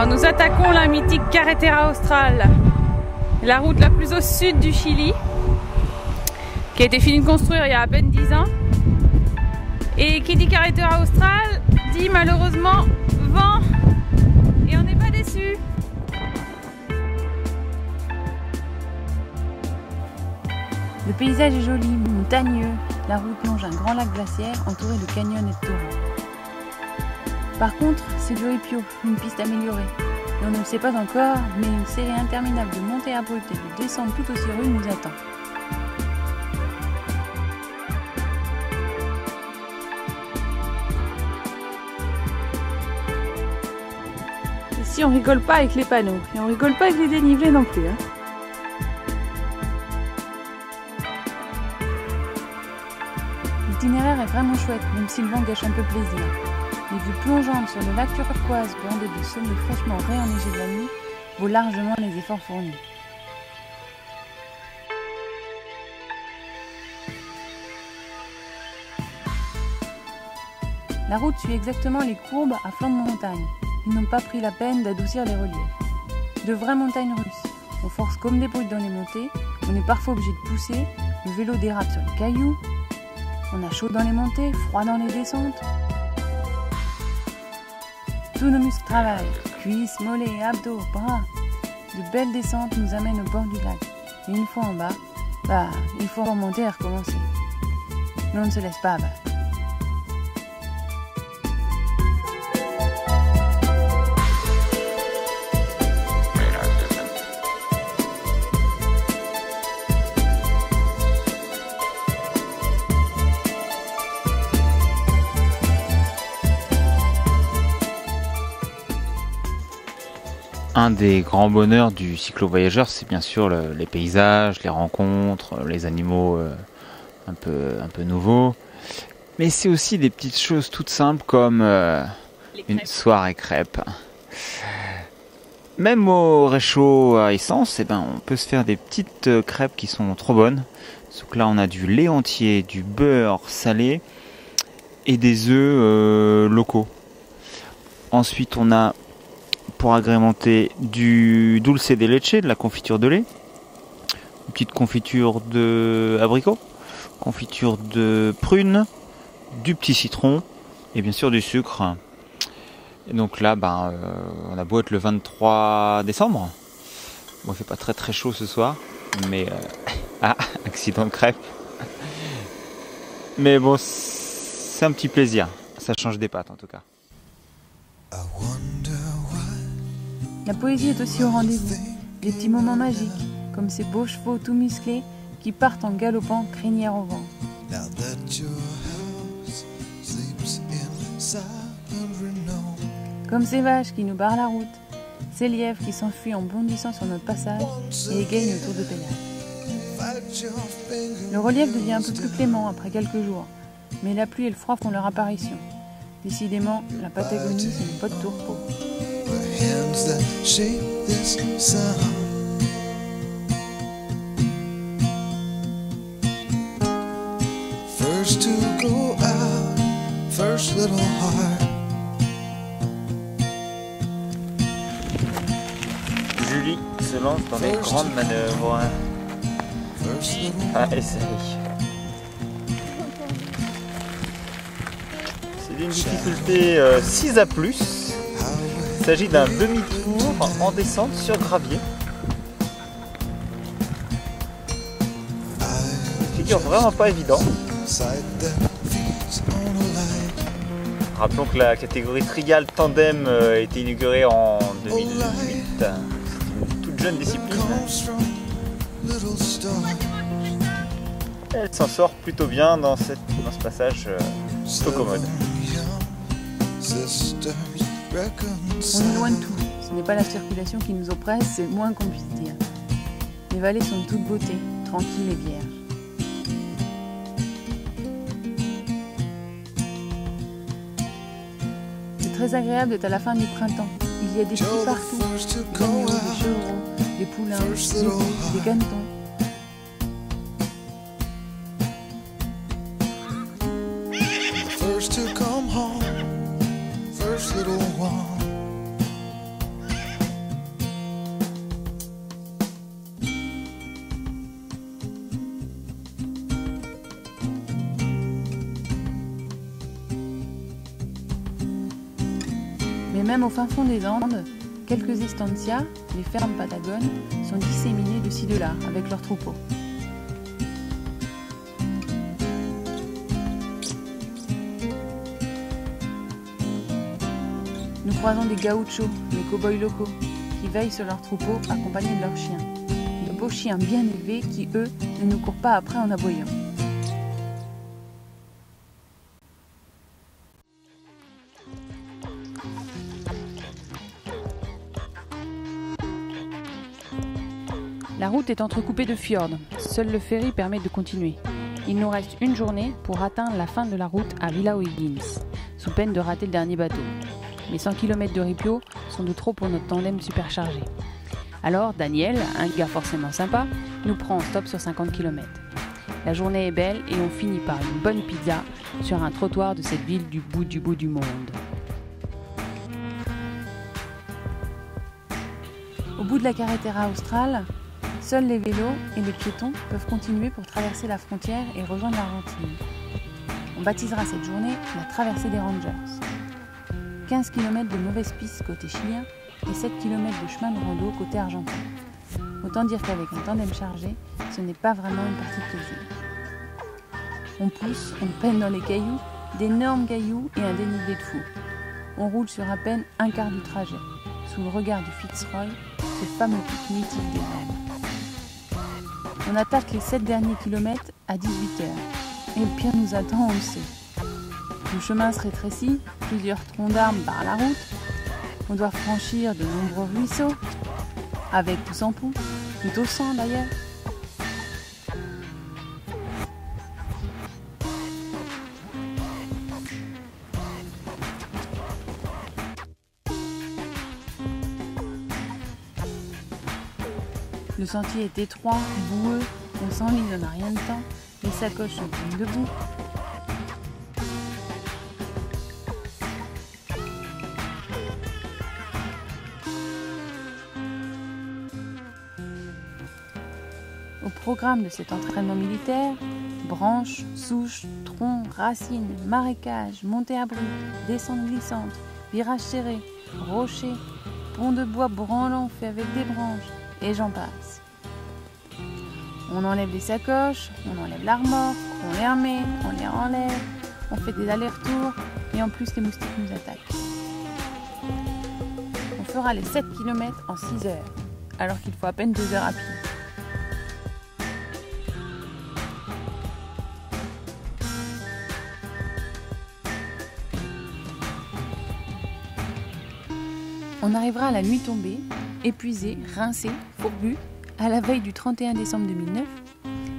Alors nous attaquons la mythique Carretera Austral, la route la plus au sud du Chili, qui a été finie de construire il y a à peine 10 ans. Et qui dit Carretera Austral dit malheureusement vent, et on n'est pas déçus. Le paysage est joli, montagneux, la route longe un grand lac glaciaire entouré de canyons et de torrents. Par contre, c'est du ripio, une piste améliorée. Et on ne le sait pas encore, mais une série interminable de montées abruptes et de descentes tout aussi rudes nous attend. Ici on rigole pas avec les panneaux, et on rigole pas avec les dénivelés non plus. L'itinéraire est vraiment chouette, même si le vent gâche un peu plaisir. Les vues plongeantes sur le lac turquoise bordé de sommets fraîchement réenneigés de la nuit vaut largement les efforts fournis. La route suit exactement les courbes à flanc de montagne. Ils n'ont pas pris la peine d'adoucir les reliefs. De vraies montagnes russes. On force comme des brutes dans les montées, on est parfois obligé de pousser, le vélo dérape sur les cailloux, on a chaud dans les montées, froid dans les descentes. Tous nos muscles travaillent, cuisses, mollets, abdos, bras. De belles descentes nous amènent au bord du lac. Et une fois en bas, il faut remonter et recommencer. Mais on ne se laisse pas abattre. Un des grands bonheurs du cyclo-voyageur, c'est bien sûr les paysages, les rencontres, les animaux un peu nouveaux. Mais c'est aussi des petites choses toutes simples comme une soirée crêpes. Même au réchaud à essence, on peut se faire des petites crêpes qui sont trop bonnes. Donc là, on a du lait entier, du beurre salé et des œufs locaux. Ensuite, on a pour agrémenter du dulce de leche, de la confiture de lait, une petite confiture d'abricot, confiture de prunes, du petit citron et bien sûr du sucre. Et donc là, on a beau être le 23 décembre. Bon, il fait pas très chaud ce soir, mais accident de crêpe. Mais bon, c'est un petit plaisir. Ça change des pâtes en tout cas. La poésie est aussi au rendez-vous. Des petits moments magiques, comme ces beaux chevaux tout musclés qui partent en galopant, crinière au vent. Comme ces vaches qui nous barrent la route, ces lièvres qui s'enfuient en bondissant sur notre passage et égayent nos tours de pédale. Le relief devient un peu plus clément après quelques jours, mais la pluie et le froid font leur apparition. Décidément, la Patagonie, c'est une bonne tourpeau. That shape this sound. First to go out, first little heart. Julie se lance dans les grandes manœuvres. Allez, c'est d'une difficulté 6 à plus. Il s'agit d'un demi-tour en descente sur gravier. Une figure vraiment pas évident. Rappelons que la catégorie Trial Tandem a été inaugurée en 2008. C'est une toute jeune discipline. Elle s'en sort plutôt bien dans ce passage plutôt commode. On est loin de tout. Ce n'est pas la circulation qui nous oppresse, c'est le moins qu'on puisse dire. Les vallées sont de toute beauté, tranquilles et vierges. C'est très agréable d'être à la fin du printemps. Il y a des petits partout, des agneaux, des chevreaux, des poulains, des boucs, des canetons. même au fin fond des Andes, quelques estancias, les fermes patagones, sont disséminées de ci de là avec leurs troupeaux. Nous croisons des gauchos, les cow-boys locaux, qui veillent sur leurs troupeaux accompagnés de leurs chiens. De beaux chiens bien élevés qui, eux, ne nous courent pas après en aboyant. La route est entrecoupée de fjords. Seul le ferry permet de continuer. Il nous reste une journée pour atteindre la fin de la route à Villa O'Higgins, sous peine de rater le dernier bateau. Mais 100 km de ripio sont de trop pour notre tandem superchargé. Alors Daniel, un gars forcément sympa, nous prend en stop sur 50 km. La journée est belle et on finit par une bonne pizza sur un trottoir de cette ville du bout du monde. Au bout de la carretera australe, seuls les vélos et les piétons peuvent continuer pour traverser la frontière et rejoindre l'Argentine. On baptisera cette journée la traversée des Rangers. 15 km de mauvaise piste côté chilien et 7 km de chemin de rando côté argentin. Autant dire qu'avec un tandem chargé, ce n'est pas vraiment une partie de plaisir. On pousse, on peine dans les cailloux, d'énormes cailloux et un dénivelé de fou. On roule sur à peine un quart du trajet, sous le regard du Fitzroy, ce fameux pic mythique des Alpes. On attaque les 7 derniers kilomètres à 18h, et le pire nous attend, on le sait. Le chemin se rétrécit, plusieurs troncs d'arbres barrent la route, on doit franchir de nombreux ruisseaux, avec ou sans poux, plutôt sans d'ailleurs. Le sentier est étroit, boueux, on s'enlise en un rien de temps, les sacoches sont prises debout. Au programme de cet entraînement militaire, branches, souches, troncs, racines, marécages, montées abruptes, descentes glissantes, virages serrés, rochers, ponts de bois branlants faits avec des branches, et j'en passe. On enlève les sacoches, on enlève l'armor, on les remet, on les enlève, on fait des allers-retours, et en plus les moustiques nous attaquent. On fera les 7 km en 6 heures, alors qu'il faut à peine 2 heures à pied. On arrivera à la nuit tombée, épuisé, rincé, fourbu, à la veille du 31 décembre 2009,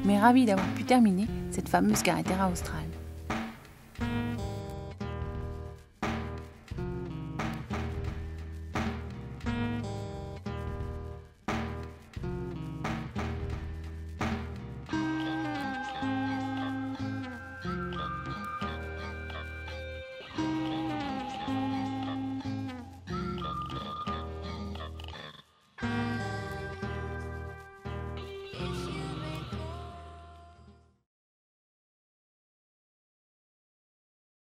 mais ravi d'avoir pu terminer cette fameuse carretera australe.